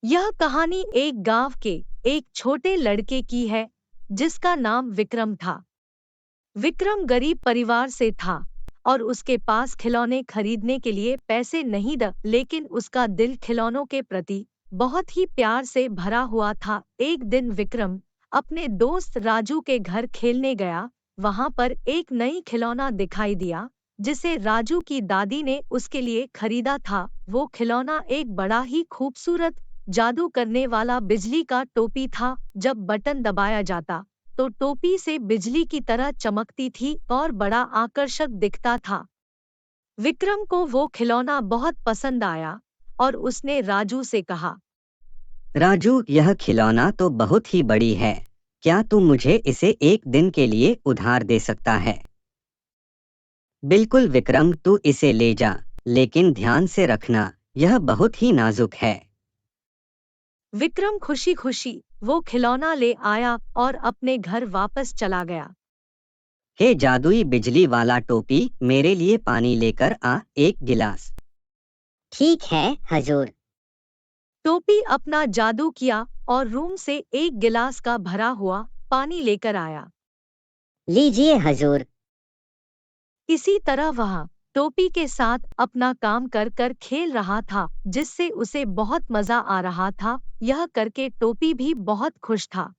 यह कहानी एक गांव के एक छोटे लड़के की है जिसका नाम विक्रम था। विक्रम गरीब परिवार से था और उसके पास खिलौने खरीदने के लिए पैसे नहीं द लेकिन उसका दिल खिलौनों के प्रति बहुत ही प्यार से भरा हुआ था। एक दिन विक्रम अपने दोस्त राजू के घर खेलने गया। वहां पर एक नई खिलौना दिखाई दिया जिसे राजू की दादी ने उसके लिए खरीदा था। वो खिलौना एक बड़ा ही खूबसूरत जादू करने वाला बिजली का टोपी था। जब बटन दबाया जाता तो टोपी से बिजली की तरह चमकती थी और बड़ा आकर्षक दिखता था। विक्रम को वो खिलौना बहुत पसंद आया और उसने राजू से कहा, राजू, यह खिलौना तो बहुत ही बड़ी है। क्या तू मुझे इसे एक दिन के लिए उधार दे सकता है? बिल्कुल विक्रम, तू इसे ले जा, लेकिन ध्यान से रखना, यह बहुत ही नाजुक है। विक्रम खुशी खुशी वो खिलौना ले आया और अपने घर वापस चला गया। हे जादुई बिजली वाला टोपी, मेरे लिए पानी लेकर आ, एक गिलास। ठीक है हजूर। टोपी अपना जादू किया और रूम से एक गिलास का भरा हुआ पानी लेकर आया। लीजिए हजूर। इसी तरह वह टोपी के साथ अपना काम कर कर खेल रहा था जिससे उसे बहुत मजा आ रहा था। यह करके टोपी भी बहुत खुश था।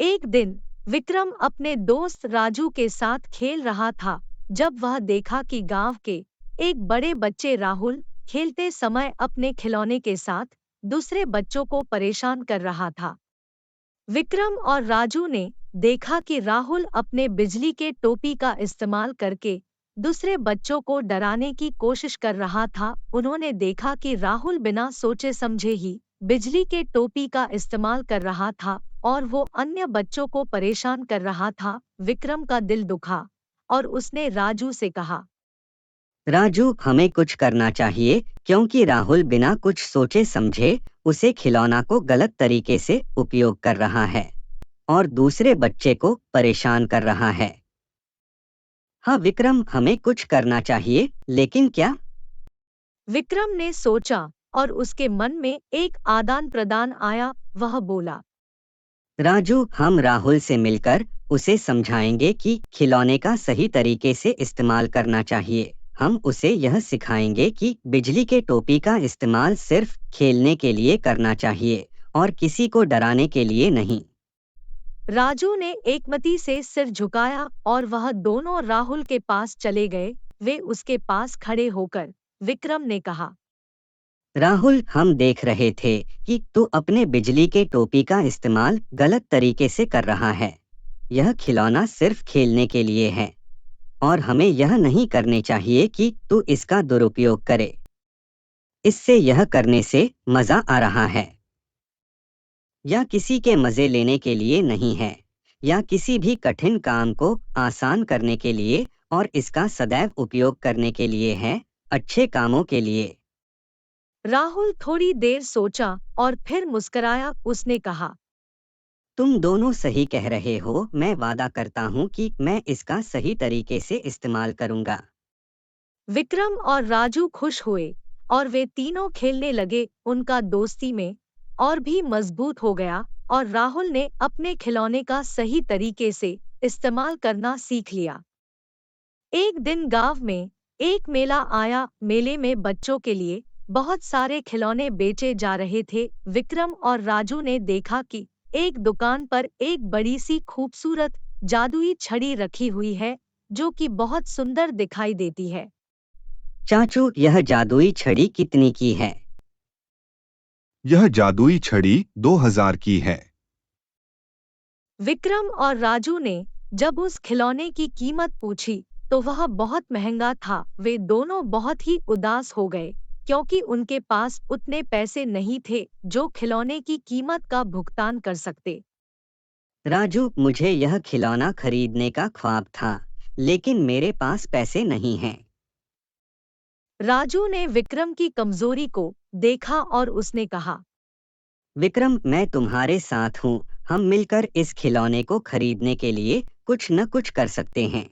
एक दिन विक्रम अपने दोस्त राजू के साथ खेल रहा था जब वह देखा कि गांव के एक बड़े बच्चे राहुल खेलते समय अपने खिलौने के साथ दूसरे बच्चों को परेशान कर रहा था। विक्रम और राजू ने देखा कि राहुल अपने बिजली के टोपी का इस्तेमाल करके दूसरे बच्चों को डराने की कोशिश कर रहा था। उन्होंने देखा कि राहुल बिना सोचे समझे ही बिजली के टोपी का इस्तेमाल कर रहा था और वो अन्य बच्चों को परेशान कर रहा था। विक्रम का दिल दुखा और उसने राजू से कहा, राजू, हमें कुछ करना चाहिए क्योंकि राहुल बिना कुछ सोचे समझे उसे खिलौना को गलत तरीके से उपयोग कर रहा है और दूसरे बच्चे को परेशान कर रहा है। हाँ विक्रम, हमें कुछ करना चाहिए, लेकिन क्या? विक्रम ने सोचा और उसके मन में एक आदान प्रदान आया। वह बोला, राजू, हम राहुल से मिलकर उसे समझाएंगे कि खिलौने का सही तरीके से इस्तेमाल करना चाहिए। हम उसे यह सिखाएंगे कि बिजली के टोपी का इस्तेमाल सिर्फ खेलने के लिए करना चाहिए और किसी को डराने के लिए नहीं। राजू ने एकमति से सिर झुकाया और वह दोनों राहुल के पास चले गए। वे उसके पास खड़े होकर विक्रम ने कहा, राहुल, हम देख रहे थे कि तू अपने बिजली के टोपी का इस्तेमाल गलत तरीके से कर रहा है। यह खिलौना सिर्फ खेलने के लिए है और हमें यह नहीं करने चाहिए कि तू इसका दुरुपयोग करे। इससे यह करने से मजा आ रहा है या किसी के मजे लेने के लिए नहीं है, या किसी भी कठिन काम को आसान करने के लिए, और इसका सदैव उपयोग करने के लिए है, अच्छे कामों के लिए। राहुल थोड़ी देर सोचा और फिर मुस्कराया। उसने कहा, तुम दोनों सही कह रहे हो। मैं वादा करता हूँ कि मैं इसका सही तरीके से इस्तेमाल करूँगा। विक्रम और राजू खुश हुए और वे तीनों खेलने लगे। उनका दोस्ती में और भी मजबूत हो गया और राहुल ने अपने खिलौने का सही तरीके से इस्तेमाल करना सीख लिया। एक दिन गांव में एक मेला आया। मेले में बच्चों के लिए बहुत सारे खिलौने बेचे जा रहे थे। विक्रम और राजू ने देखा कि एक दुकान पर एक बड़ी सी खूबसूरत जादुई छड़ी रखी हुई है जो कि बहुत सुंदर दिखाई देती है। चाचू, यह जादुई छड़ी कितनी की है? यह जादुई छड़ी 2000 की है। विक्रम और राजू ने जब उस खिलौने की कीमत पूछी तो वह बहुत महंगा था। वे दोनों बहुत ही उदास हो गए क्योंकि उनके पास उतने पैसे नहीं थे जो खिलौने की कीमत का भुगतान कर सकते। राजू, मुझे यह खिलौना खरीदने का ख्वाब था, लेकिन मेरे पास पैसे नहीं हैं। राजू ने विक्रम की कमजोरी को देखा और उसने कहा, विक्रम, मैं तुम्हारे साथ हूँ। हम मिलकर इस खिलौने को खरीदने के लिए कुछ न कुछ कर सकते हैं।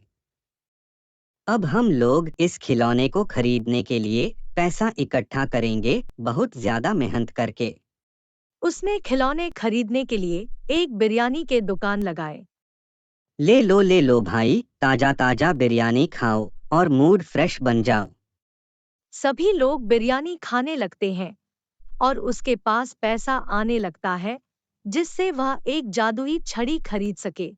अब हम लोग इस खिलौने को खरीदने के लिए पैसा इकट्ठा करेंगे, बहुत ज्यादा मेहनत करके। उसने खिलौने खरीदने के लिए एक बिरयानी के दुकान लगाए। ले लो भाई, ताजा ताजा बिरयानी खाओ और मूड फ्रेश बन जाओ। सभी लोग बिरयानी खाने लगते हैं और उसके पास पैसा आने लगता है जिससे वह एक जादुई छड़ी खरीद सके।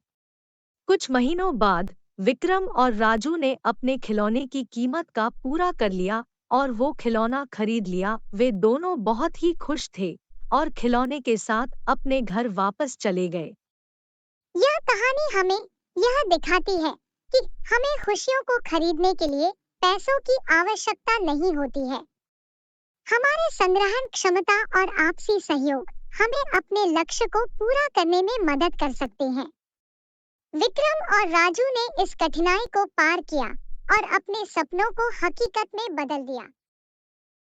कुछ महीनों बाद विक्रम और राजू ने अपने खिलौने की कीमत का पूरा कर लिया और वो खिलौना खरीद लिया। वे दोनों बहुत ही खुश थे और खिलौने के साथ अपने घर वापस चले गए। यह कहानी हमें यह दिखाती है कि हमें खुशियों को खरीदने के लिए पैसों की आवश्यकता नहीं होती है। हमारे संग्रहण क्षमता और आपसी सहयोग हमें अपने लक्ष्य को पूरा करने में मदद कर सकते हैं। विक्रम और राजू ने इस कठिनाई को पार किया और अपने सपनों को हकीकत में बदल दिया।